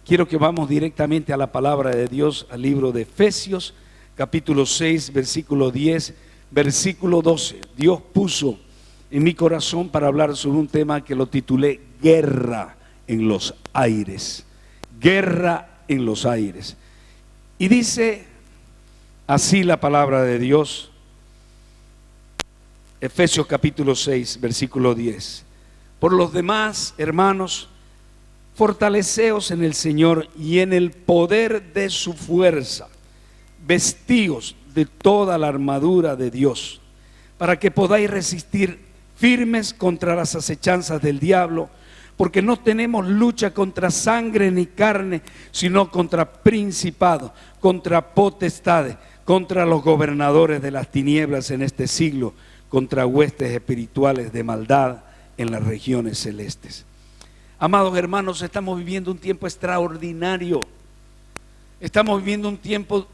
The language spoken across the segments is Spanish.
quiero que vamos directamente a la palabra de Dios, al libro de Efesios, capítulo 6, versículo 10, versículo 12. Dios puso en mi corazón para hablar sobre un tema que lo titulé Guerra en los aires. Guerra en los aires. Y dice así la palabra de Dios, Efesios capítulo 6, versículo 10. Por los demás, hermanos, fortaleceos en el Señor y en el poder de su fuerza, vestíos de toda la armadura de Dios, para que podáis resistir firmes contra las acechanzas del diablo, porque no tenemos lucha contra sangre ni carne, sino contra principados, contra potestades, contra los gobernadores de las tinieblas en este siglo, contra huestes espirituales de maldad en las regiones celestes. Amados hermanos, estamos viviendo un tiempo extraordinario. Estamos viviendo un tiempo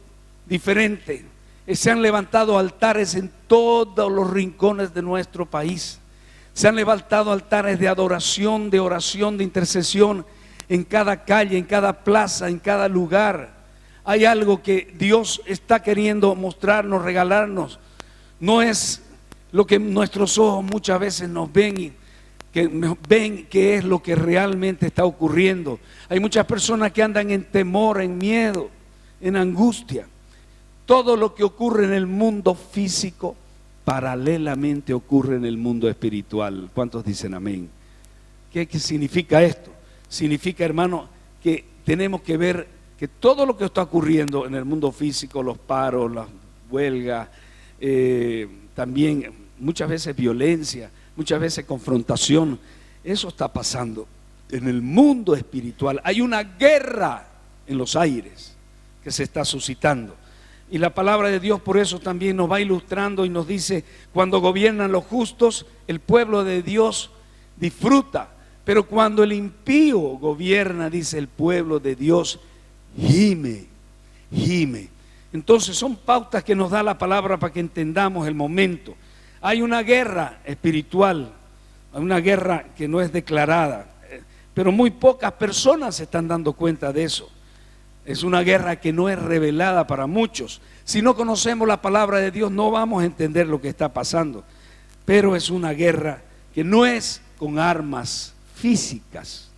diferente. Se han levantado altares en todos los rincones de nuestro país. Se han levantado altares de adoración, de oración, de intercesión en cada calle, en cada plaza, en cada lugar. Hay algo que Dios está queriendo mostrarnos, regalarnos. No es lo que nuestros ojos muchas veces nos ven y que nos ven que es lo que realmente está ocurriendo. Hay muchas personas que andan en temor, en miedo, en angustia. Todo lo que ocurre en el mundo físico paralelamente ocurre en el mundo espiritual. ¿Cuántos dicen amén? ¿Qué significa esto? Significa, hermano, que tenemos que ver que todo lo que está ocurriendo en el mundo físico, los paros, las huelgas, también muchas veces violencia, muchas veces confrontación, eso está pasando en el mundo espiritual. Hay una guerra en los aires que se está suscitando. Y la palabra de Dios por eso también nos va ilustrando y nos dice, cuando gobiernan los justos, el pueblo de Dios disfruta. Pero cuando el impío gobierna, dice, el pueblo de Dios gime, gime. Entonces son pautas que nos da la palabra para que entendamos el momento. Hay una guerra espiritual, una guerra que no es declarada, pero muy pocas personas se están dando cuenta de eso. Es una guerra que no es revelada para muchos. Si no conocemos la palabra de Dios, no vamos a entender lo que está pasando. Pero es una guerra que no es con armas físicas.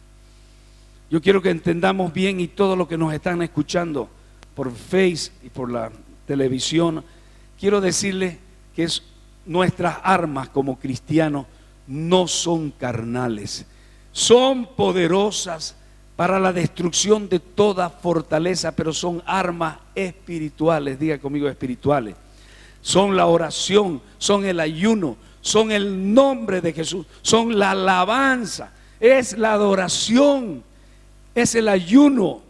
Yo quiero que entendamos bien, y todo lo que nos están escuchando por Face y por la televisión, quiero decirles que nuestras armas como cristianos no son carnales, son poderosas para la destrucción de toda fortaleza, pero son armas espirituales. Diga conmigo, espirituales. Son la oración, son el ayuno, son el nombre de Jesús, son la alabanza, es la adoración, es el ayuno.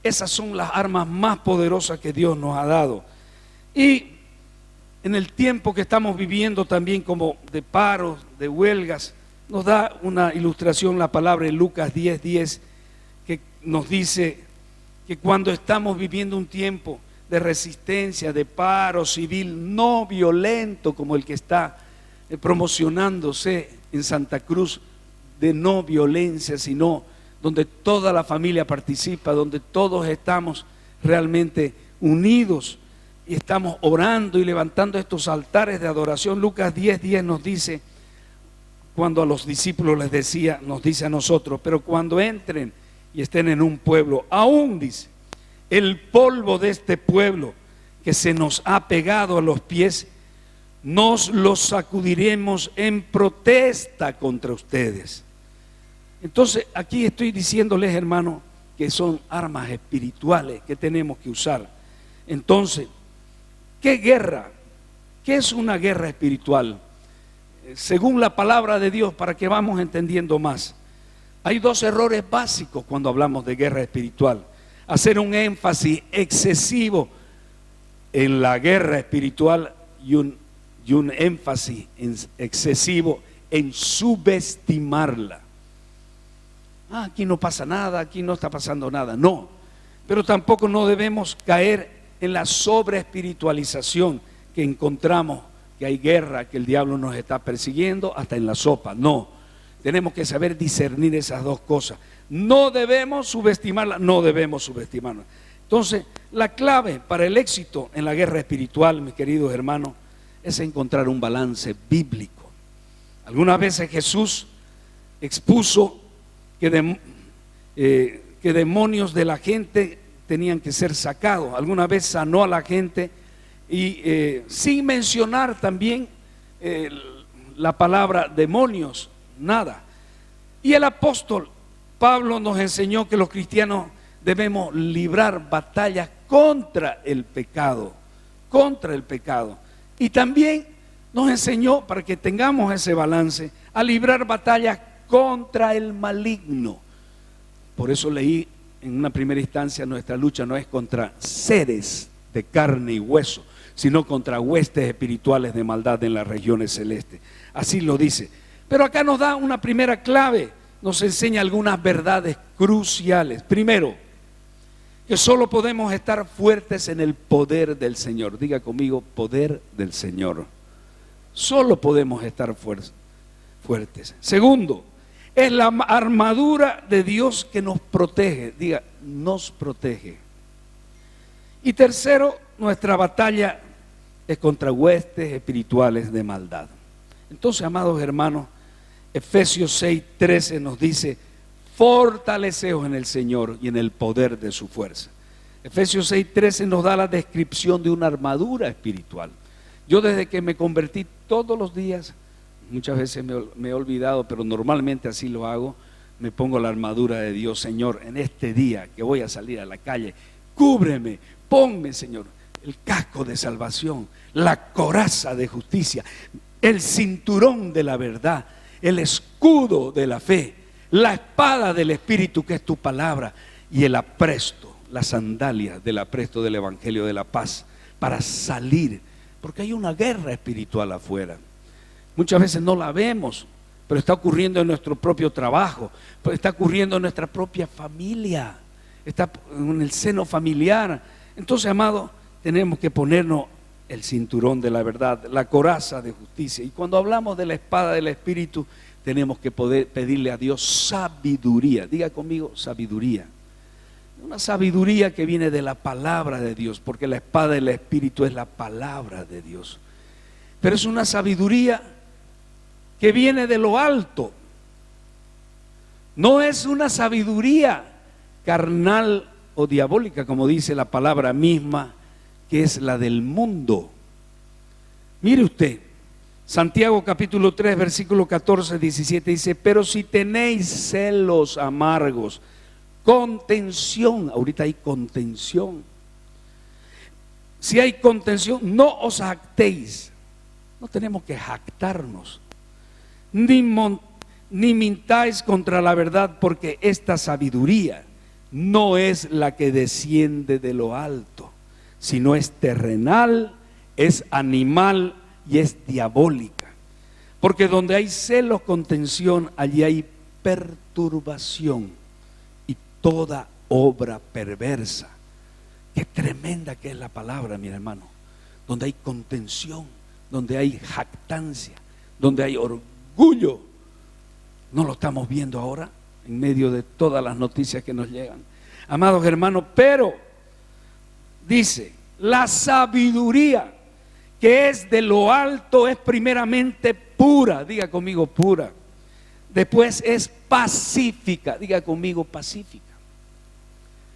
Esas son las armas más poderosas que Dios nos ha dado. Y en el tiempo que estamos viviendo también, como de paros, de huelgas, nos da una ilustración la palabra en Lucas 10:10, que nos dice que cuando estamos viviendo un tiempo de resistencia, de paro civil no violento como el que está promocionándose en Santa Cruz, de no violencia, sino donde toda la familia participa, donde todos estamos realmente unidos y estamos orando y levantando estos altares de adoración. Lucas 10:10 nos dice, cuando a los discípulos les decía, nos dice a nosotros, pero cuando entren y estén en un pueblo, aún dice, el polvo de este pueblo que se nos ha pegado a los pies, nos lo sacudiremos en protesta contra ustedes. Entonces aquí estoy diciéndoles, hermano, que son armas espirituales que tenemos que usar. Entonces, ¿qué guerra? ¿Qué es una guerra espiritual? Según la palabra de Dios, para que vamos entendiendo más, hay dos errores básicos cuando hablamos de guerra espiritual. Hacer un énfasis excesivo en la guerra espiritual y un énfasis excesivo en subestimarla. Aquí no pasa nada, aquí no está pasando nada. No, pero tampoco no debemos caer en la sobreespiritualización que encontramos, que hay guerra, que el diablo nos está persiguiendo hasta en la sopa. No, Tenemos que saber discernir esas dos cosas. No debemos subestimarla, no debemos subestimarla. Entonces, la clave para el éxito en la guerra espiritual, mis queridos hermanos, es encontrar un balance bíblico. Algunas veces Jesús expuso que demonios de la gente tenían que ser sacados. Alguna vez sanó a la gente y sin mencionar también la palabra demonios, nada. Y el apóstol Pablo nos enseñó que los cristianos debemos librar batallas contra el pecado, y también nos enseñó, para que tengamos ese balance, a librar batallas contra el maligno. Por eso leí en una primera instancia: nuestra lucha no es contra seres de carne y hueso, sino contra huestes espirituales de maldad en las regiones celestes. Así lo dice. Pero acá nos da una primera clave, nos enseña algunas verdades cruciales. Primero, que solo podemos estar fuertes en el poder del Señor. Diga conmigo: poder del Señor. Solo podemos estar fuertes. Segundo, es la armadura de Dios que nos protege. Diga: nos protege. Y tercero, nuestra batalla es contra huestes espirituales de maldad. Entonces, amados hermanos, Efesios 6:13 nos dice: fortaleceos en el Señor y en el poder de su fuerza. Efesios 6:13 nos da la descripción de una armadura espiritual. Yo desde que me convertí, todos los días, muchas veces me he olvidado, pero normalmente así lo hago, me pongo la armadura de Dios. Señor, en este día que voy a salir a la calle, cúbreme, ponme, Señor, el casco de salvación, la coraza de justicia, el cinturón de la verdad, el escudo de la fe, la espada del Espíritu, que es tu palabra, y el apresto, la sandalia del apresto del Evangelio de la paz, para salir, porque hay una guerra espiritual afuera. Muchas veces no la vemos, pero está ocurriendo en nuestro propio trabajo, está ocurriendo en nuestra propia familia, está en el seno familiar. Entonces, amado, tenemos que ponernos el cinturón de la verdad, la coraza de justicia. Y cuando hablamos de la espada del Espíritu, tenemos que poder pedirle a Dios sabiduría. Diga conmigo: sabiduría. Una sabiduría que viene de la palabra de Dios, porque la espada del Espíritu es la palabra de Dios. Pero es una sabiduría que viene de lo alto. No es una sabiduría carnal o diabólica, como dice la palabra misma, que es la del mundo. Mire usted, Santiago capítulo 3, versículo 14, 17 dice: pero si tenéis celos amargos, contención, ahorita hay contención. Si hay contención, no os jactéis. No tenemos que jactarnos, ni mintáis contra la verdad, porque esta sabiduría no es la que desciende de lo alto, sino es terrenal, es animal y es diabólica. Porque donde hay celos, contención, allí hay perturbación y toda obra perversa. Qué tremenda que es la palabra, mi hermano. Donde hay contención, donde hay jactancia, donde hay orgullo. ¿No lo estamos viendo ahora en medio de todas las noticias que nos llegan? Amados hermanos, pero dice: la sabiduría que es de lo alto es primeramente pura. Diga conmigo: pura. Después es pacífica. Diga conmigo: pacífica.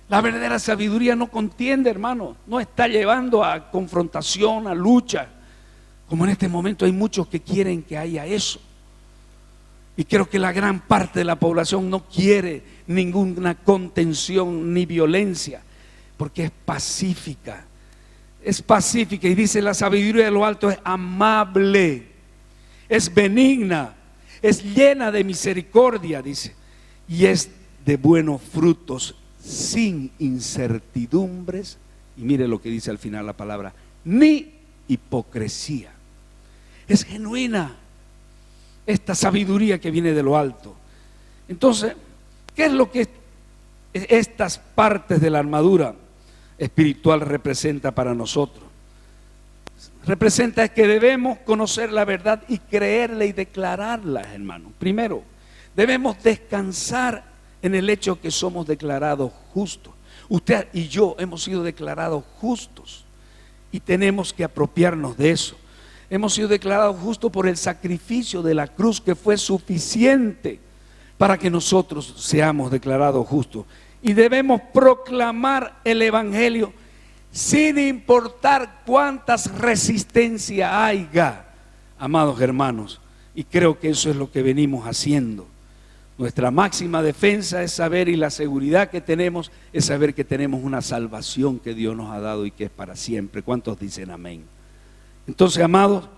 La verdadera sabiduría no contiende, hermano. No está llevando a confrontación, a lucha, como en este momento hay muchos que quieren que haya eso. Y creo que la gran parte de la población no quiere ninguna contención ni violencia, porque es pacífica. Es pacífica. Y dice: la sabiduría de lo alto es amable, es benigna, es llena de misericordia, dice, y es de buenos frutos, sin incertidumbres. Y mire lo que dice al final la palabra: ni hipocresía. Es genuina esta sabiduría que viene de lo alto. Entonces, ¿qué es lo que estas partes de la armadura espiritual representa para nosotros? Representa que debemos conocer la verdad y creerla y declararla, hermano. Primero, Debemos descansar en el hecho que somos declarados justos. Usted y yo hemos sido declarados justos y tenemos que apropiarnos de eso. Hemos sido declarados justos por el sacrificio de la cruz, que fue suficiente para que nosotros seamos declarados justos. Y debemos proclamar el evangelio sin importar cuántas resistencias haya, amados hermanos. Y creo que eso es lo que venimos haciendo. Nuestra máxima defensa es saber, y la seguridad que tenemos es saber que tenemos una salvación que Dios nos ha dado y que es para siempre. ¿Cuántos dicen amén? Entonces, amados,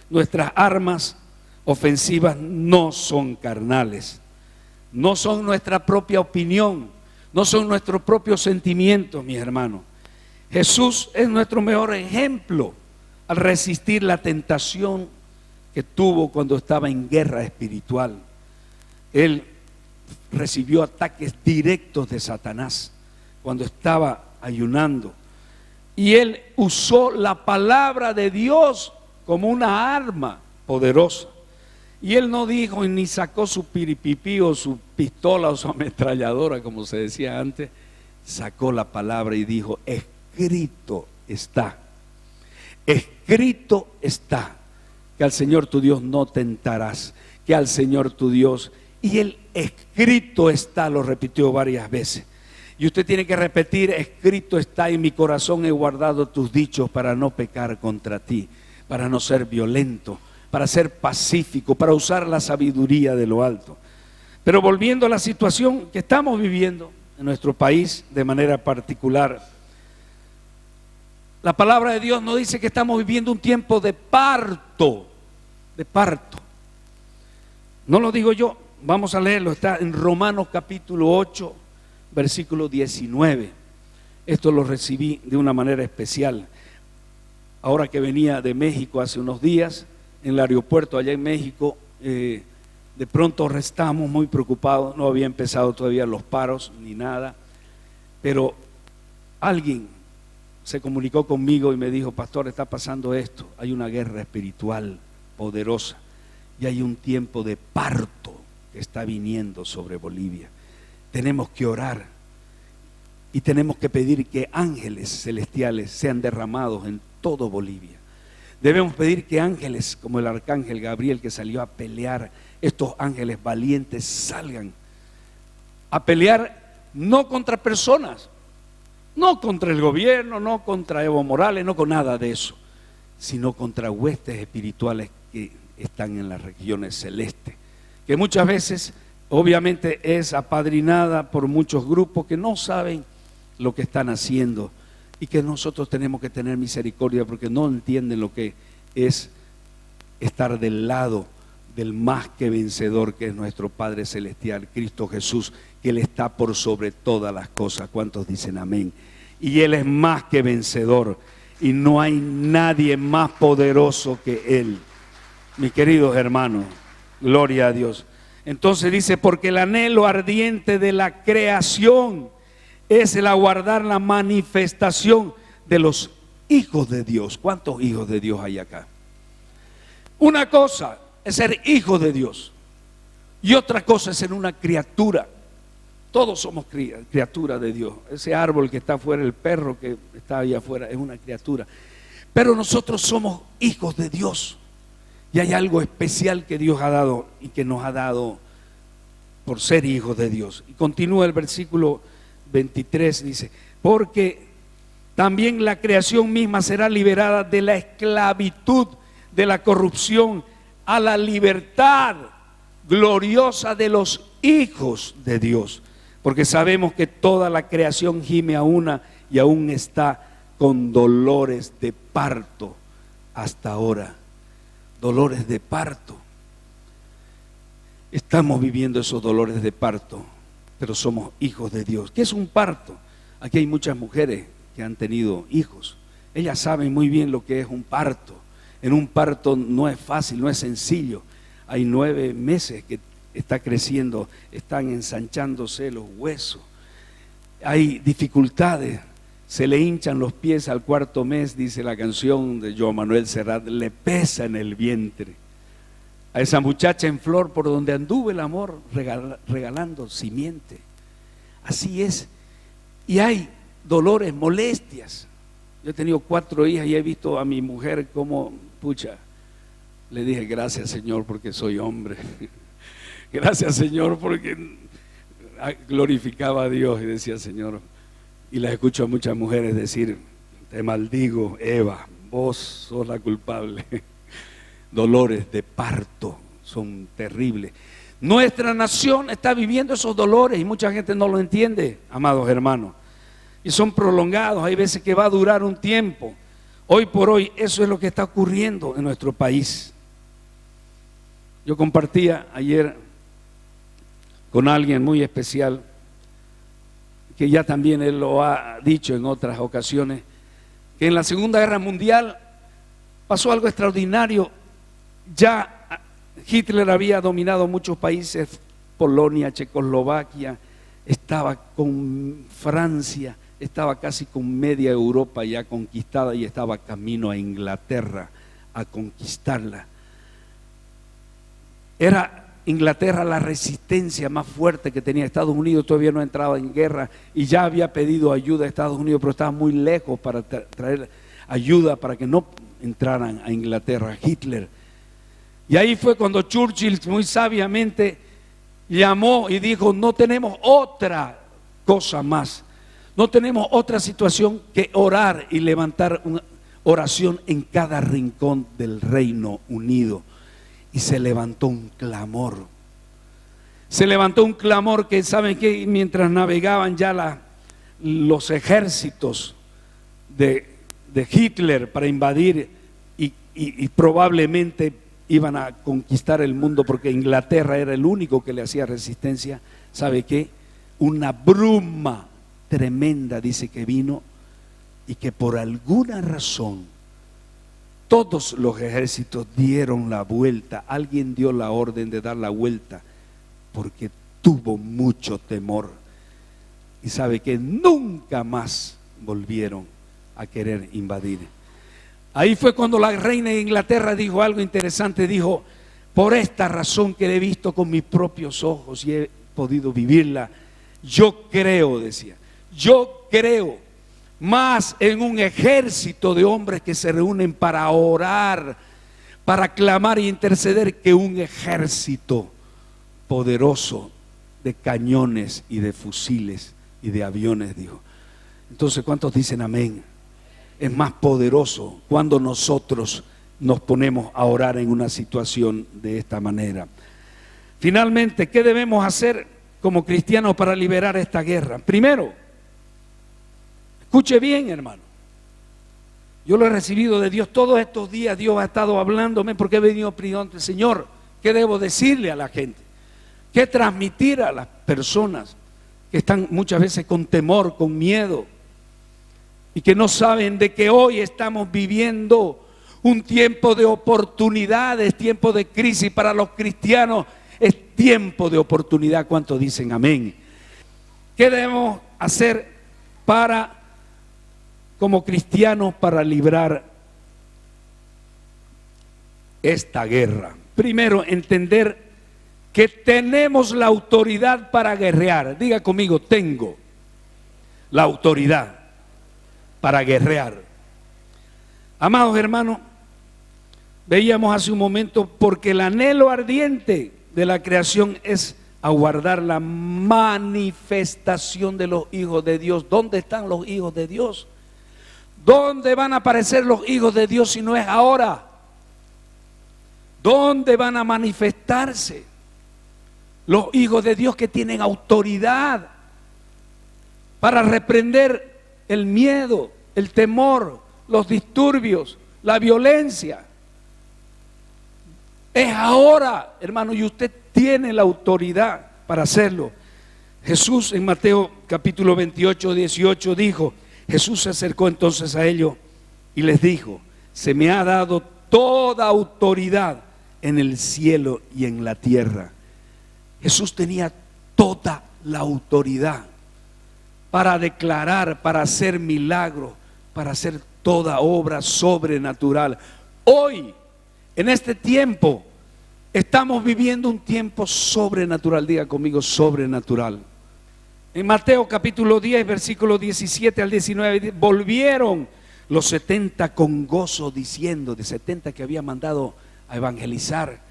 nuestras armas ofensivas no son carnales, no son nuestra propia opinión, no son nuestros propios sentimientos, mis hermanos. Jesús es nuestro mejor ejemplo al resistir la tentación que tuvo cuando estaba en guerra espiritual. Él recibió ataques directos de Satanás cuando estaba ayunando. Y él usó la palabra de Dios como una arma poderosa. Y él no dijo ni sacó su piripipí o su pistola o su ametralladora, como se decía antes. Sacó la palabra y dijo: escrito está, escrito está, que al Señor tu Dios no tentarás, que al Señor tu Dios. Y el escrito está, lo repitió varias veces. Y usted tiene que repetir: escrito está, en mi corazón he guardado tus dichos para no pecar contra ti, para no ser violento, para ser pacífico, para usar la sabiduría de lo alto. Pero volviendo a la situación que estamos viviendo en nuestro país de manera particular, la palabra de Dios nos dice que estamos viviendo un tiempo de parto, de parto. No lo digo yo, vamos a leerlo, está en Romanos capítulo 8, versículo 19. Esto lo recibí de una manera especial. Ahora que venía de México hace unos días, en el aeropuerto allá en México, de pronto estábamos muy preocupados. No había empezado todavía los paros ni nada, pero alguien se comunicó conmigo y me dijo: pastor, está pasando esto, hay una guerra espiritual poderosa y hay un tiempo de parto que está viniendo sobre Bolivia. Tenemos que orar y tenemos que pedir que ángeles celestiales sean derramados en todo Bolivia. Debemos pedir que ángeles como el arcángel Gabriel, que salió a pelear, estos ángeles valientes salgan a pelear, no contra personas, no contra el gobierno, no contra Evo Morales, no con nada de eso, sino contra huestes espirituales que están en las regiones celestes, que muchas veces obviamente es apadrinada por muchos grupos que no saben lo que están haciendo, y que nosotros tenemos que tener misericordia porque no entienden lo que es estar del lado del más que vencedor, que es nuestro Padre Celestial, Cristo Jesús, que Él está por sobre todas las cosas. ¿Cuántos dicen amén? Y Él es más que vencedor y no hay nadie más poderoso que Él. Mis queridos hermanos, gloria a Dios. Entonces dice: porque el anhelo ardiente de la creación es el aguardar la manifestación de los hijos de Dios. ¿Cuántos hijos de Dios hay acá? Una cosa es ser hijo de Dios y otra cosa es ser una criatura. Todos somos criaturas de Dios. Ese árbol que está afuera, el perro que está ahí afuera, es una criatura. Pero nosotros somos hijos de Dios y hay algo especial que Dios ha dado y que nos ha dado por ser hijos de Dios. Y continúa el versículo 23, dice: porque también la creación misma será liberada de la esclavitud de la corrupción a la libertad gloriosa de los hijos de Dios. Porque sabemos que toda la creación gime a una y aún está con dolores de parto hasta ahora. Dolores de parto. Estamos viviendo esos dolores de parto, pero somos hijos de Dios. ¿Qué es un parto? Aquí hay muchas mujeres que han tenido hijos. Ellas saben muy bien lo que es un parto. En un parto no es fácil, no es sencillo. Hay 9 meses que está creciendo, están ensanchándose los huesos. Hay dificultades, se le hinchan los pies al 4.º mes, dice la canción de Joan Manuel Serrat, le pesa en el vientre. a esa muchacha en flor por donde anduvo el amor, regalando simiente. Así es. Y hay dolores, molestias. Yo he tenido 4 hijas y he visto a mi mujer como, pucha, le dije gracias Señor porque soy hombre. Gracias Señor porque glorificaba a Dios y decía Señor. Y las escucho a muchas mujeres decir, te maldigo Eva, vos sos la culpable. Dolores de parto son terribles. Nuestra nación está viviendo esos dolores y mucha gente no lo entiende, amados hermanos. Y son prolongados, hay veces que va a durar un tiempo. Hoy por hoy eso es lo que está ocurriendo en nuestro país. Yo compartía ayer con alguien muy especial, que ya también él lo ha dicho en otras ocasiones, que en la Segunda Guerra Mundial pasó algo extraordinario. Ya Hitler había dominado muchos países, Polonia, Checoslovaquia, estaba con Francia, estaba casi con media Europa ya conquistada y estaba camino a Inglaterra a conquistarla. Era Inglaterra la resistencia más fuerte que tenía. Estados Unidos todavía no entraba en guerra y ya había pedido ayuda a Estados Unidos, pero estaba muy lejos para traer ayuda para que no entraran a Inglaterra, Hitler. Y ahí fue cuando Churchill muy sabiamente llamó y dijo, no tenemos otra cosa más, no tenemos otra situación que orar y levantar una oración en cada rincón del Reino Unido. Y se levantó un clamor. Se levantó un clamor que, ¿saben qué? Mientras navegaban ya los ejércitos de Hitler para invadir y probablemente iban a conquistar el mundo porque Inglaterra era el único que le hacía resistencia. ¿Sabe qué? Una bruma tremenda dice que vino y que por alguna razón todos los ejércitos dieron la vuelta. Alguien dio la orden de dar la vuelta porque tuvo mucho temor. Y sabe que nunca más volvieron a querer invadir. Ahí fue cuando la reina de Inglaterra dijo algo interesante. Dijo, por esta razón que he visto con mis propios ojos y he podido vivirla, yo creo, decía, yo creo más en un ejército de hombres que se reúnen para orar, para clamar e interceder, que un ejército poderoso de cañones y de fusiles y de aviones, dijo. Entonces, ¿cuántos dicen amén? Es más poderoso cuando nosotros nos ponemos a orar en una situación de esta manera. Finalmente, ¿qué debemos hacer como cristianos para liberar esta guerra? Primero, escuche bien, hermano. Yo lo he recibido de Dios todos estos días. Dios ha estado hablándome porque he venido pidiendo, Señor, ¿qué debo decirle a la gente? ¿Qué transmitir a las personas que están muchas veces con temor, con miedo y que no saben de que hoy estamos viviendo un tiempo de oportunidades, tiempo de crisis para los cristianos? Es tiempo de oportunidad. ¿Cuántos dicen amén? ¿Qué debemos hacer como cristianos para librar esta guerra? Primero, entender que tenemos la autoridad para guerrear. Diga conmigo, tengo la autoridad para guerrear. Amados hermanos, veíamos hace un momento, porque el anhelo ardiente de la creación es aguardar la manifestación de los hijos de Dios. ¿Dónde están los hijos de Dios? ¿Dónde van a aparecer los hijos de Dios si no es ahora? ¿Dónde van a manifestarse los hijos de Dios que tienen autoridad para reprender el miedo, el temor, los disturbios, la violencia? Es ahora, hermano, y usted tiene la autoridad para hacerlo. Jesús en Mateo capítulo 28, 18 dijo, Jesús se acercó entonces a ellos y les dijo, se me ha dado toda autoridad en el cielo y en la tierra. Jesús tenía toda la autoridad para declarar, para hacer milagros, para hacer toda obra sobrenatural. Hoy, en este tiempo, Estamos viviendo un tiempo sobrenatural. Diga conmigo, sobrenatural. En Mateo capítulo 10, versículo 17 al 19, volvieron los 70 con gozo diciendo, de 70 que había mandado a evangelizar: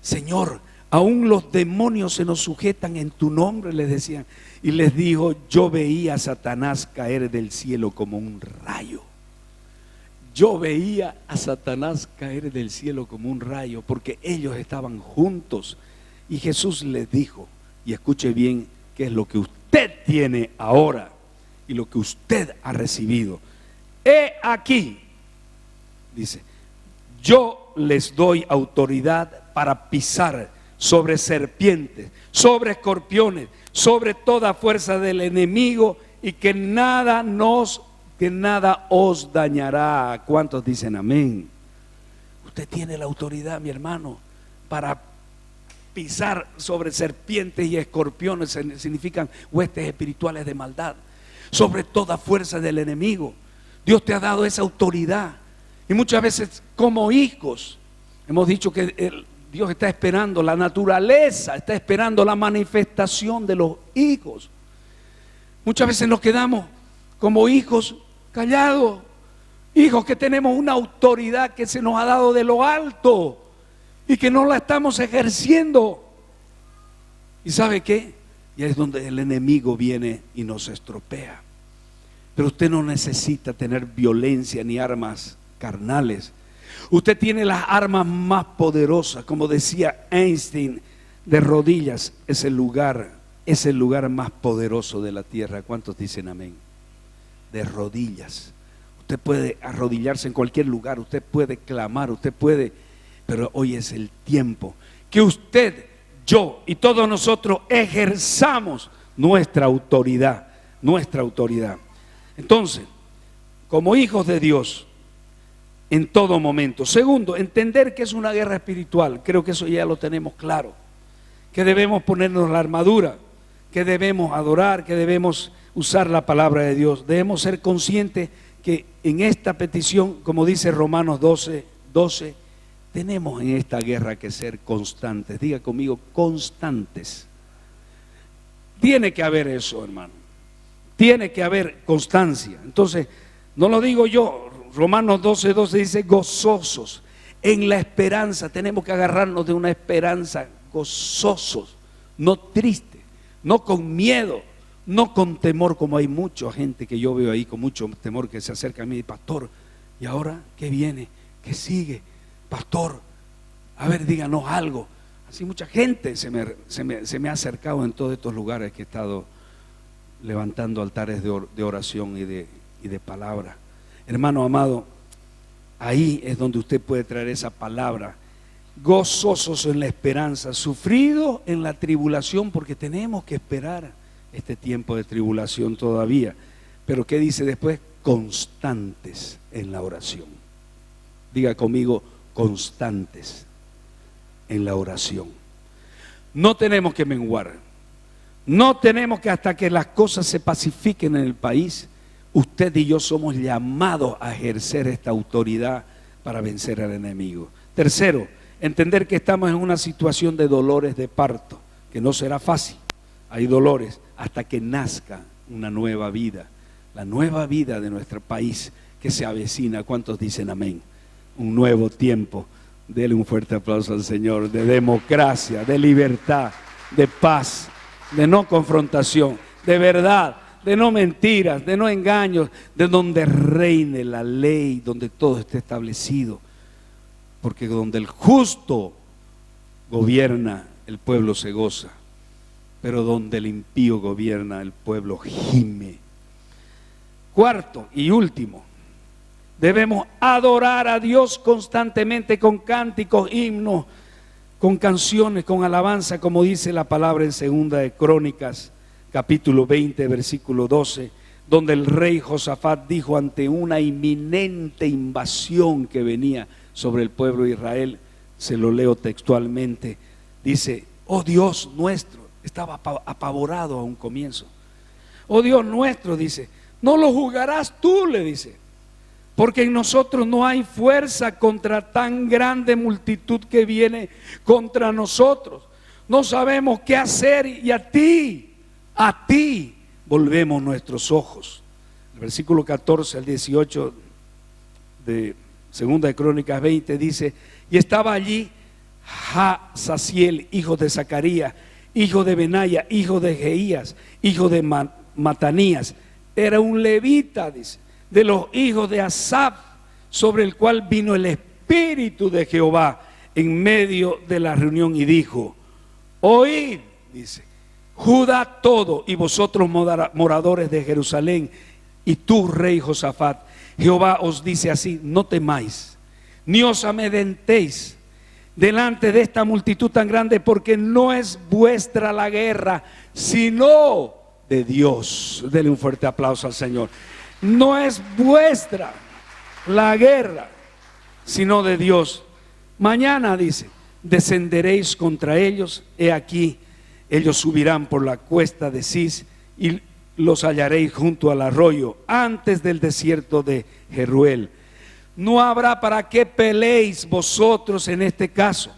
Señor, aún los demonios se nos sujetan en tu nombre, les decían. Y les dijo: yo veía a Satanás caer del cielo como un rayo. Yo veía a Satanás caer del cielo como un rayo, porque ellos estaban juntos. Y Jesús les dijo, y escuche bien qué es lo que usted tiene ahora y lo que usted ha recibido. He aquí, dice, yo les doy autoridad para pisar sobre serpientes, sobre escorpiones, sobre toda fuerza del enemigo, y que nada os dañará. ¿Cuántos dicen amén? Usted tiene la autoridad, mi hermano, para pisar sobre serpientes y escorpiones, significan huestes espirituales de maldad, sobre toda fuerza del enemigo. Dios te ha dado esa autoridad. Y muchas veces como hijos hemos dicho que Dios está esperando, la naturaleza está esperando la manifestación de los hijos. Muchas veces nos quedamos como hijos callados, hijos que tenemos una autoridad que se nos ha dado de lo alto y que no la estamos ejerciendo. ¿Y sabe qué? Y es donde el enemigo viene y nos estropea. Pero usted no necesita tener violencia ni armas carnales. Usted tiene las armas más poderosas. Como decía Einstein, de rodillas es el lugar más poderoso de la tierra. ¿Cuántos dicen amén? De rodillas. Usted puede arrodillarse en cualquier lugar, usted puede clamar, usted puede, pero hoy es el tiempo que usted, yo y todos nosotros ejerzamos nuestra autoridad. Entonces, como hijos de Dios, en todo momento. Segundo, entender que es una guerra espiritual. Creo que eso ya lo tenemos claro. Que debemos ponernos la armadura, que debemos adorar, que debemos usar la palabra de Dios. Debemos ser conscientes que en esta petición, como dice Romanos 12, tenemos en esta guerra que ser constantes. Diga conmigo, constantes. Tiene que haber eso, hermano. Tiene que haber constancia. Entonces, no lo digo yo. Romanos 12 dice gozosos en la esperanza. Tenemos que agarrarnos de una esperanza, gozosos, no tristes, no con miedo, no con temor, como hay mucha gente que yo veo ahí con mucho temor que se acerca a mí: pastor, ¿y ahora qué viene? ¿Qué sigue? Pastor, a ver, díganos algo. Así mucha gente se me ha acercado en todos estos lugares que he estado levantando altares de oración y de palabra. Hermano amado, ahí es donde usted puede traer esa palabra. Gozosos en la esperanza, sufridos en la tribulación, porque tenemos que esperar este tiempo de tribulación todavía. Pero ¿qué dice después? Constantes en la oración. Diga conmigo, constantes en la oración. No tenemos que menguar. No tenemos que, hasta que las cosas se pacifiquen en el país, usted y yo somos llamados a ejercer esta autoridad para vencer al enemigo. Tercero, entender que estamos en una situación de dolores de parto, que no será fácil. Hay dolores hasta que nazca una nueva vida, la nueva vida de nuestro país que se avecina. ¿Cuántos dicen amén? Un nuevo tiempo. Dele un fuerte aplauso al Señor, de democracia, de libertad, de paz, de no confrontación, de verdad, de no mentiras, de no engaños, de donde reine la ley, donde todo esté establecido. Porque donde el justo gobierna, el pueblo se goza. Pero donde el impío gobierna, el pueblo gime. Cuarto y último, debemos adorar a Dios constantemente con cánticos, himnos, con canciones, con alabanza, como dice la palabra en Segunda de Crónicas, capítulo 20, versículo 12, donde el rey Josafat dijo ante una inminente invasión que venía sobre el pueblo de Israel. Se lo leo textualmente. Dice: oh Dios nuestro, estaba apavorado a un comienzo. Oh Dios nuestro, dice, no lo juzgarás tú, le dice. porque en nosotros no hay fuerza contra tan grande multitud que viene contra nosotros. No sabemos qué hacer y a ti volvemos nuestros ojos. El versículo 14 al 18 de Segunda de Crónicas 20 dice: y estaba allí Jazaziel, hijo de Zacarías, hijo de Benaya, hijo de Jeías, hijo de Matanías. Era un levita, dice, de los hijos de Asaf, sobre el cual vino el Espíritu de Jehová en medio de la reunión y dijo: oíd, dice, Judá todo, y vosotros moradores de Jerusalén, y tú, rey Josafat, Jehová os dice así: no temáis, ni os amedrentéis delante de esta multitud tan grande, porque no es vuestra la guerra, sino de Dios. Dele un fuerte aplauso al Señor. No es vuestra la guerra, sino de Dios. Mañana, dice, descenderéis contra ellos. He aquí, ellos subirán por la cuesta de Cis y los hallaréis junto al arroyo, antes del desierto de Jeruel. No habrá para qué peleéis vosotros en este caso.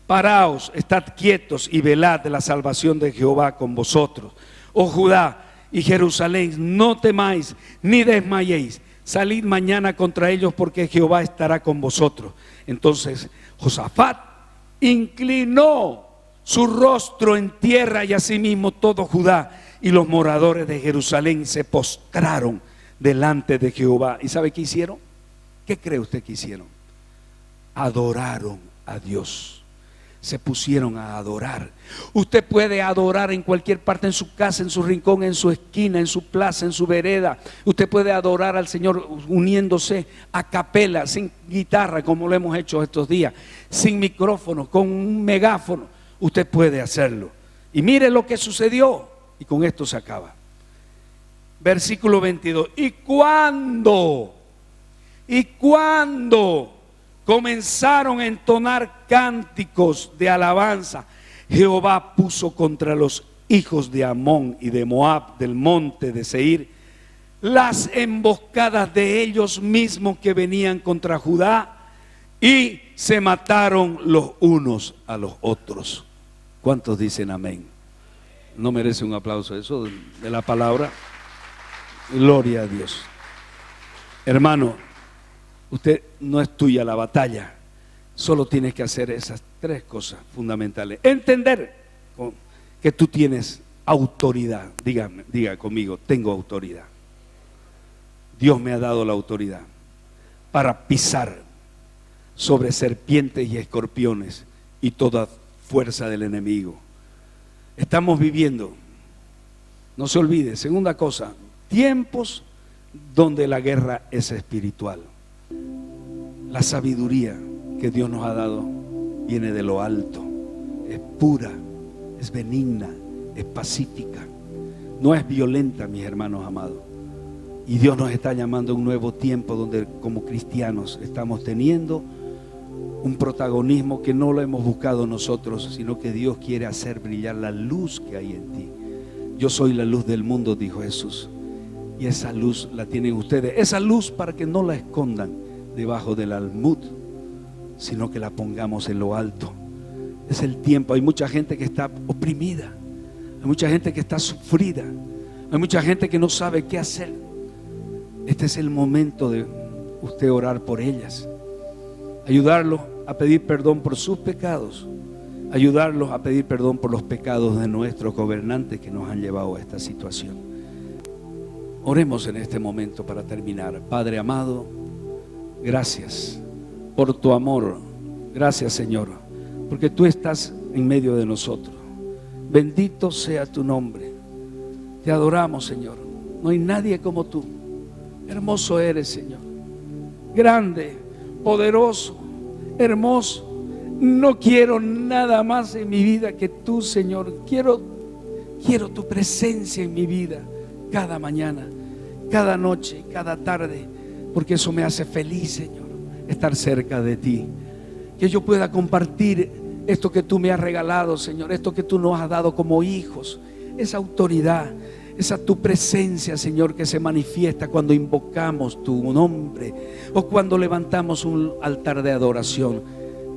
Paraos, estad quietos y velad de la salvación de Jehová con vosotros. Oh Judá y Jerusalén, no temáis ni desmayéis. Salid mañana contra ellos, porque Jehová estará con vosotros. Entonces Josafat inclinó su rostro en tierra, y asimismo todo Judá y los moradores de Jerusalén se postraron delante de Jehová. ¿Y sabe qué hicieron? ¿Qué cree usted que hicieron? Adoraron a Dios. Se pusieron a adorar. Usted puede adorar en cualquier parte, en su casa, en su rincón, en su esquina, en su plaza, en su vereda. Usted puede adorar al Señor uniéndose a capela, sin guitarra, como lo hemos hecho estos días, sin micrófono, con un megáfono. Usted puede hacerlo. Y mire lo que sucedió, y con esto se acaba. Versículo 22. Y cuando comenzaron a entonar cánticos de alabanza, Jehová puso contra los hijos de Amón y de Moab del monte de Seir las emboscadas de ellos mismos que venían contra Judá, y se mataron los unos a los otros. ¿Cuántos dicen amén? ¿No merece un aplauso eso de la palabra? Gloria a Dios. Hermano, usted no es tuya la batalla, solo tienes que hacer esas tres cosas fundamentales. Entender que tú tienes autoridad. Diga conmigo: tengo autoridad. Dios me ha dado la autoridad para pisar sobre serpientes y escorpiones y toda fuerza del enemigo. Estamos viviendo, no se olvide, segunda cosa, tiempos donde la guerra es espiritual. La sabiduría que Dios nos ha dado viene de lo alto, es pura, es benigna, es pacífica, no es violenta, mis hermanos amados. Y Dios nos está llamando a un nuevo tiempo donde como cristianos estamos teniendo un protagonismo que no lo hemos buscado nosotros, sino que Dios quiere hacer brillar la luz que hay en ti. Yo soy la luz del mundo, dijo Jesús, y esa luz la tienen ustedes. Esa luz para que no la escondan debajo del almud, sino que la pongamos en lo alto. Es el tiempo. Hay mucha gente que está oprimida, hay mucha gente que está sufrida, hay mucha gente que no sabe qué hacer. Este es el momento de usted orar por ellas, ayudarlos a pedir perdón por sus pecados, ayudarlos a pedir perdón por los pecados de nuestros gobernantes que nos han llevado a esta situación. Oremos en este momento para terminar. Padre amado, gracias por tu amor. Gracias, Señor, porque tú estás en medio de nosotros. Bendito sea tu nombre. Te adoramos, Señor. No hay nadie como tú. Hermoso eres, Señor. Grande, poderoso, hermoso. No quiero nada más en mi vida que tú, Señor. Quiero tu presencia en mi vida cada mañana, cada noche, cada tarde, porque eso me hace feliz, Señor, estar cerca de ti. Que yo pueda compartir esto que tú me has regalado, Señor, esto que tú nos has dado como hijos, esa autoridad, esa tu presencia, Señor, que se manifiesta cuando invocamos tu nombre o cuando levantamos un altar de adoración.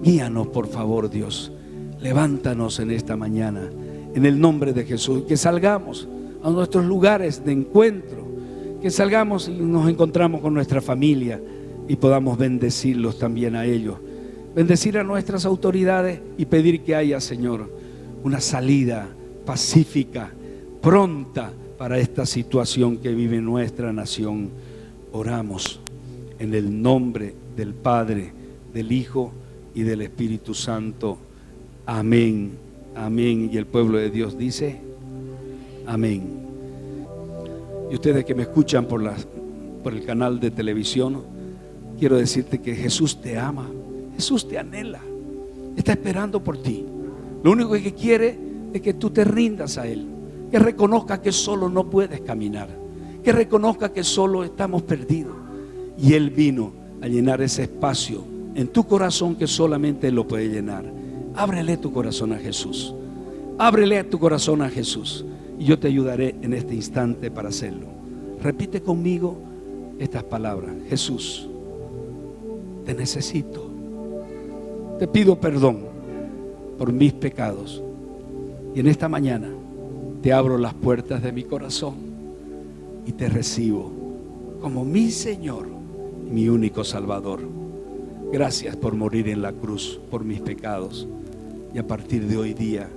Guíanos, por favor, Dios. Levántanos en esta mañana, en el nombre de Jesús. Que salgamos a nuestros lugares de encuentro, que salgamos y nos encontramos con nuestra familia y podamos bendecirlos también a ellos. Bendecir a nuestras autoridades y pedir que haya, Señor, una salida pacífica, pronta, para esta situación que vive nuestra nación. Oramos en el nombre del Padre, del Hijo y del Espíritu Santo. Amén, amén. Y el pueblo de Dios dice amén. Y ustedes que me escuchan por el canal de televisión, quiero decirte que Jesús te ama, Jesús te anhela, está esperando por ti. Lo único que quiere es que tú te rindas a Él, que reconozca que solo no puedes caminar, que reconozca que solo estamos perdidos. Y Él vino a llenar ese espacio en tu corazón que solamente Él lo puede llenar. Ábrele tu corazón a Jesús, ábrele tu corazón a Jesús, y yo te ayudaré en este instante para hacerlo. Repite conmigo estas palabras: Jesús, te necesito, te pido perdón por mis pecados, y en esta mañana te abro las puertas de mi corazón y te recibo como mi Señor y mi único Salvador. Gracias por morir en la cruz por mis pecados y a partir de hoy día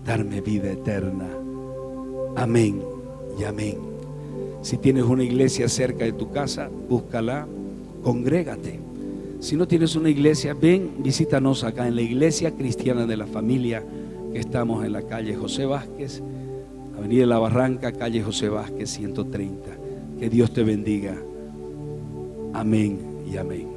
darme vida eterna. Amén y amén. Si tienes una iglesia cerca de tu casa, búscala, congrégate. Si no tienes una iglesia, ven, visítanos acá en la Iglesia Cristiana de la Familia, que estamos en la calle José Vázquez, Avenida La Barranca, calle José Vázquez 130. Que Dios te bendiga. Amén y amén.